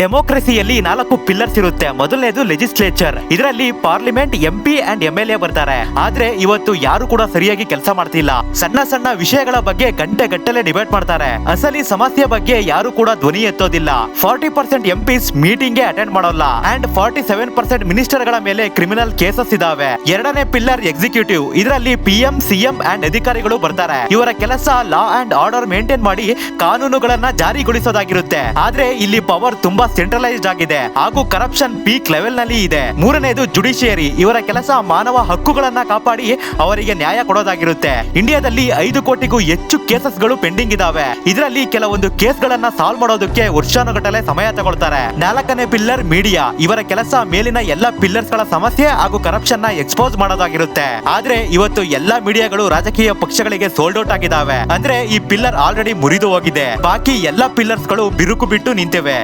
ಡೆಮೋಕ್ರಸಿಯಲ್ಲಿ 4 pillars ಇರುತ್ತೆ. ಮೊದಲನೇದು legislature. ಇದರಲ್ಲಿ ಪಾರ್ಲಿಮೆಂಟ್, MP ಅಂಡ್ MLA ಬರ್ತಾರೆ. ಆದ್ರೆ ಇವತ್ತು ಯಾರು ಕೂಡ ಸರಿಯಾಗಿ ಕೆಲಸ ಮಾಡ್ತಿಲ್ಲ. ಸಣ್ಣ ಸಣ್ಣ ವಿಷಯಗಳ ಬಗ್ಗೆ ಗಂಟೆ ಗಟ್ಟಲೆ ಡಿಬೇಟ್ ಮಾಡ್ತಾರೆ. ಅಸಲಿ ಸಮಸ್ಯೆ ಬಗ್ಗೆ ಯಾರು ಕೂಡ ಧ್ವನಿ ಎತ್ತೋದಿಲ್ಲ. 40% MPs ಮೀಟಿಂಗ್ ಗೆ ಅಟೆಂಡ್ ಮಾಡೋಲ್ಲ ಅಂಡ್ 47% ಮಿನಿಸ್ಟರ್ ಗಳ ಮೇಲೆ ಕ್ರಿಮಿನಲ್ ಕೇಸಸ್ ಇದಾವೆ. ಎರಡನೇ ಪಿಲ್ಲರ್ ಎಕ್ಸಿಕ್ಯೂಟಿವ್. ಇದರಲ್ಲಿ PM, CM ಅಂಡ್ ಅಧಿಕಾರಿಗಳು ಬರ್ತಾರೆ. ಇವರ ಕೆಲಸ ಲಾ ಅಂಡ್ ಆರ್ಡರ್ ಮೇಂಟೈನ್ ಮಾಡಿ ಕಾನೂನುಗಳನ್ನ ಜಾರಿಗೊಳಿಸೋದಾಗಿರುತ್ತೆ. ಆದ್ರೆ ಇಲ್ಲಿ ಪವರ್ ತುಂಬಾ ಸೆಂಟ್ರಲೈಸ್ಡ್ ಆಗಿದೆ ಹಾಗೂ ಕರಪ್ಷನ್ ಪೀಕ್ ಲೆವೆಲ್ ನಲ್ಲಿ ಇದೆ. ಮೂರನೇದು ಜುಡಿಷಿಯರಿ. ಇವರ ಕೆಲಸ ಮಾನವ ಹಕ್ಕುಗಳನ್ನ ಕಾಪಾಡಿ ಅವರಿಗೆ ನ್ಯಾಯ ಕೊಡೋದಾಗಿರುತ್ತೆ. ಇಂಡಿಯಾದಲ್ಲಿ 5 ಕೋಟಿಗೂ ಹೆಚ್ಚು ಕೇಸಸ್ ಗಳು ಪೆಂಡಿಂಗ್ ಇದಾವೆ. ಇದರಲ್ಲಿ ಕೆಲವೊಂದು ಕೇಸ್ ಗಳನ್ನ ಸಾಲ್ವ್ ಮಾಡೋದಕ್ಕೆ ವರ್ಷಾನುಗಟ್ಟಲೆ ಸಮಯ ತಗೊಳ್ತಾರೆ. 4ನೇ ಪಿಲ್ಲರ್ ಮೀಡಿಯಾ. ಇವರ ಕೆಲಸ ಮೇಲಿನ ಎಲ್ಲಾ ಪಿಲ್ಲರ್ಸ್ ಗಳ ಸಮಸ್ಯೆ ಹಾಗೂ ಕರಪ್ಷನ್ ನ ಎಕ್ಸ್ಪೋಸ್ ಮಾಡೋದಾಗಿರುತ್ತೆ. ಆದ್ರೆ ಇವತ್ತು ಎಲ್ಲಾ ಮೀಡಿಯಾಗಳು ರಾಜಕೀಯ ಪಕ್ಷಗಳಿಗೆ ಸೋಲ್ಡ್ ಔಟ್ ಆಗಿದಾವೆ. ಅಂದ್ರೆ ಈ ಪಿಲ್ಲರ್ ಆಲ್ರೆಡಿ ಮುರಿದು ಹೋಗಿದೆ. ಬಾಕಿ ಎಲ್ಲಾ ಪಿಲ್ಲರ್ಸ್ ಗಳು ಬಿರುಕು ಬಿಟ್ಟು ನಿಂತಿವೆ.